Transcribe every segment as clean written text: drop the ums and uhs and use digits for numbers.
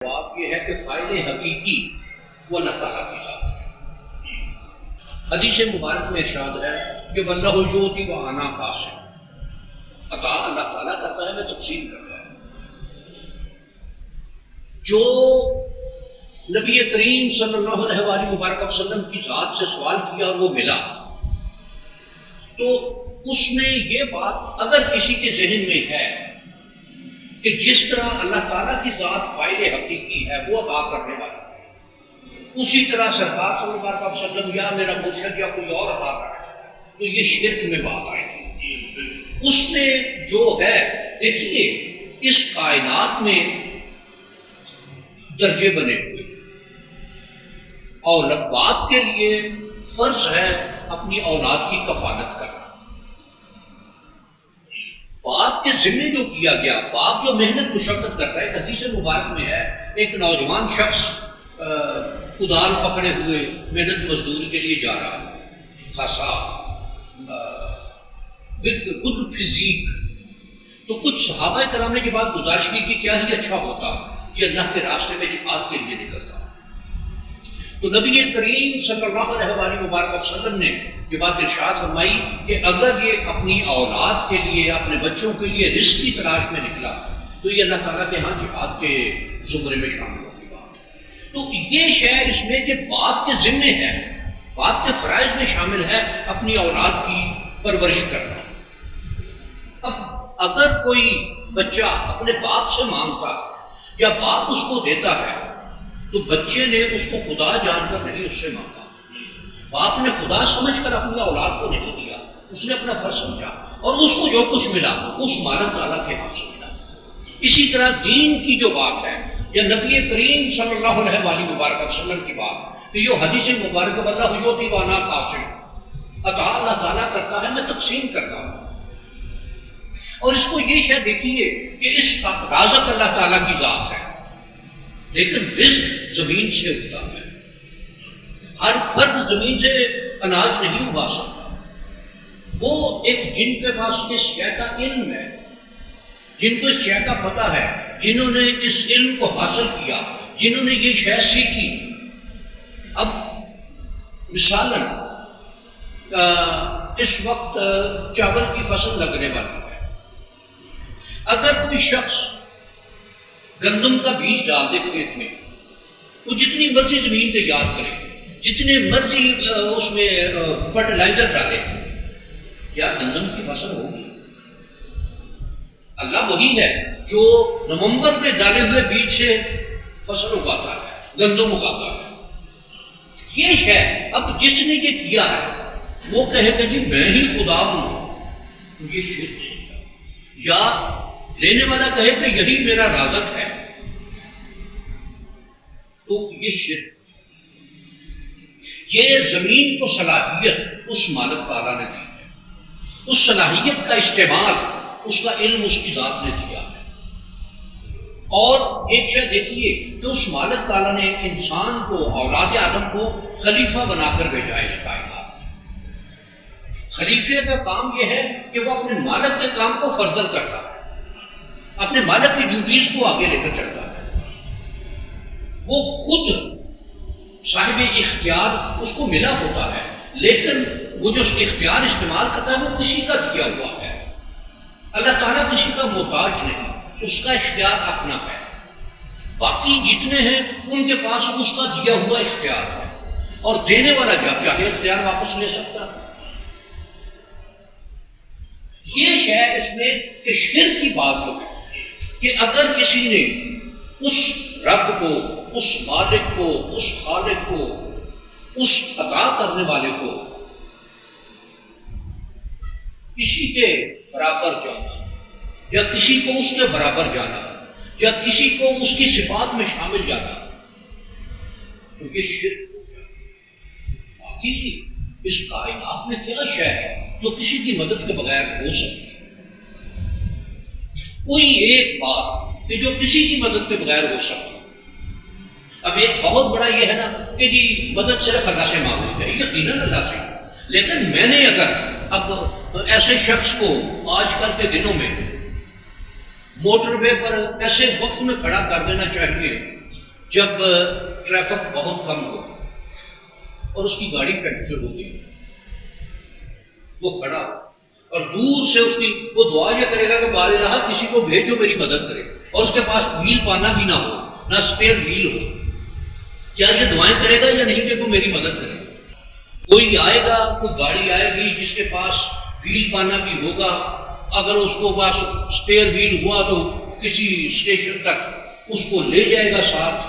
جواب یہ ہے کہ فاعل حقیقی وہ اللہ تعالیٰ کی ذات ہے۔ حدیث مبارک میں ارشاد ہے کہ واللہ یؤتی وانا قاسم، عطا اللہ تعالیٰ کرتا ہے، میں تقسیم کرتا ہے۔ جو نبی کریم صلی اللہ علیہ وآلہ وبارک وسلم کی ذات سے سوال کیا اور وہ ملا، تو اس میں یہ بات اگر کسی کے ذہن میں ہے کہ جس طرح اللہ تعالیٰ کی ذات فاعل حقیقی ہے، وہ عطا کرنے والا ہے، اسی طرح سرکار صلی اللہ علیہ وسلم یا میرا مرشد یا کوئی اور عطا کرے، تو یہ شرک میں بات آئے گی۔ اس میں جو ہے، دیکھیے اس کائنات میں درجے بنے ہوئے، اور باپ کے لیے فرض ہے اپنی اولاد کی کفالت کرنا۔ باپ کے ذمہ جو کیا گیا، باپ جو محنت مشقت کرتا ہے، ایک حدیث مبارک میں ہے ایک نوجوان شخص کدال پکڑے ہوئے محنت مزدوری کے لیے جا رہا ہے، خاصا گڈ فزیک، تو کچھ صحابہ کرام نے یہ بات گزارش کی کہ کیا ہی اچھا ہوتا کہ اللہ کے راستے میں جہاد کے لیے نکلتا۔ تو نبی کریم صلی اللہ علیہ وآلہ وبارک وسلم نے یہ بات ارشاد فرمائی کہ اگر یہ اپنی اولاد کے لیے، اپنے بچوں کے لیے رزق کی تلاش میں نکلا، تو یہ اللہ تعالیٰ کے ہاں جہاد کے زمرے میں شامل ہوگی بات۔ تو یہ شے اس میں کہ باپ کے ذمے ہے، باپ کے فرائض میں شامل ہے اپنی اولاد کی پرورش کرنا۔ اب اگر کوئی بچہ اپنے باپ سے مانگتا یا باپ اس کو دیتا ہے، تو بچے نے اس کو خدا جان کر نہیں اس سے مانگا، باپ نے خدا سمجھ کر اپنی اولاد کو نہیں دیا، اس نے اپنا فرض سمجھا، اور اس کو جو کچھ ملا اس مالک تعالیٰ کے ہاتھ سے ملا۔ اسی طرح دین کی جو بات ہے، یا نبی کریم صلی اللہ علیہ وآلہ وبارک وسلم کی بات، کہ یہ حدیث مبارک واللہ یؤتی وانا قاسم، عطا اللہ تعالیٰ کرتا ہے، میں تقسیم کرتا ہوں۔ اور اس کو یہ شاید دیکھیے کہ اس کا رازق اللہ تعالیٰ کی ذات ہے، لیکن رزق زمین سے اگتا ہے۔ ہر فرد زمین سے اناج نہیں اگا سکتا، وہ ایک جن کے پاس اس شے کا علم ہے، جن کو اس شے کا پتہ ہے، جنہوں نے اس علم کو حاصل کیا، جنہوں نے یہ شے سیکھی۔ اب مثالاً اس وقت چاول کی فصل لگنے والی ہے، اگر کوئی شخص گندم کا بیج ڈال دے کھیت میں، وہ جتنی مرضی زمین تیار کرے، جتنے مرضی اس میں فرٹیلائزر ڈالے، کیا گندم کی فصل ہوگی؟ اللہ وہی ہے جو نومبر میں ڈالے ہوئے بیج سے فصل اگاتا ہے، گندم اگاتا ہے۔ یہ ہے، اب جس نے یہ کیا ہے وہ کہے کہ جی میں ہی خدا ہوں، یہ شرک ہے۔ یا لینے والا کہے کہ یہی میرا رازق ہے، تو یہ شرک۔ یہ زمین کو صلاحیت اس مالک تعالیٰ نے دی ہے، اس صلاحیت کا استعمال اس کا علم اس کی ذات نے دیا ہے۔ اور ایک شے دیکھیے کہ اس مالک تعالیٰ نے انسان کو، اولاد آدم کو خلیفہ بنا کر بھیجا ہے اس کائنات میں۔ خلیفے کا کام یہ ہے کہ وہ اپنے مالک کے کام کو فردر کرتا ہے، اپنے مالک کی ڈیوٹیز کو آگے لے کر چلتا ہے۔ وہ خود صاحب اختیار اس کو ملا ہوتا ہے، لیکن وہ جو اختیار استعمال کرتا ہے وہ کسی کا دیا ہوا ہے۔ اللہ تعالیٰ کسی کا محتاج نہیں، اس کا اختیار اپنا ہے۔ باقی جتنے ہیں ان کے پاس اس کا دیا ہوا اختیار ہے، اور دینے والا جب چاہے اختیار واپس لے سکتا ہے۔ یہ ہے اس میں کہ شرک کی بات جو ہے کہ اگر کسی نے اس رب کو، اس مالک کو، اس خالق کو، اس عطا کرنے والے کو کسی کے برابر جانا، یا کسی کو اس کے برابر جانا، یا کسی کو اس کی صفات میں شامل جانا، تو یہ شرک ہو گیا۔ باقی اس کائنات میں کیا شے ہے جو کسی کی مدد کے بغیر ہو سکتی ہے؟ کوئی ایک بات کہ جو کسی کی مدد کے بغیر ہو سکتی ہے۔ اب ایک بہت بڑا یہ ہے نا کہ جی مدد صرف اللہ سے مانگنی چاہیے، یقیناً اللہ سے، لیکن میں نے اگر اب ایسے شخص کو آج کل کے دنوں میں موٹر وے پر ایسے وقت میں کھڑا کر دینا چاہیے جب ٹریفک بہت کم ہو اور اس کی گاڑی پنکچر ہو گئی، وہ کھڑا اور دور سے اس کی وہ دعا یہ کرے گا کہ بار الہ کسی کو بھیجو میری مدد کرے، اور اس کے پاس ویل پانا بھی نہ ہو، نہ اسپیئر ویل ہو، کیا یہ دعائیں کرے گا یا نہیں کہ وہ میری مدد کرے؟ کوئی آئے گا، کوئی گاڑی آئے گی جس کے پاس ویل پانا بھی ہوگا، اگر اس کو پاس اسپیئر ویل ہوا تو کسی اسٹیشن تک اس کو لے جائے گا ساتھ،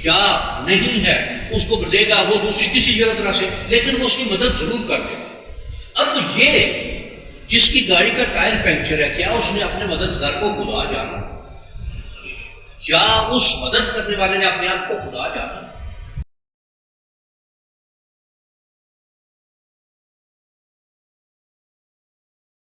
یا نہیں ہے اس کو لے گا وہ دوسری کسی جگہ طرح سے، لیکن وہ اس کی مدد ضرور کر دے گا۔ اب یہ جس کی گاڑی کا ٹائر پنکچر ہے، کیا اس نے اپنے مددگار کو خدا جانا؟ کیا اس مدد کرنے والے نے اپنے آپ کو خدا جانا؟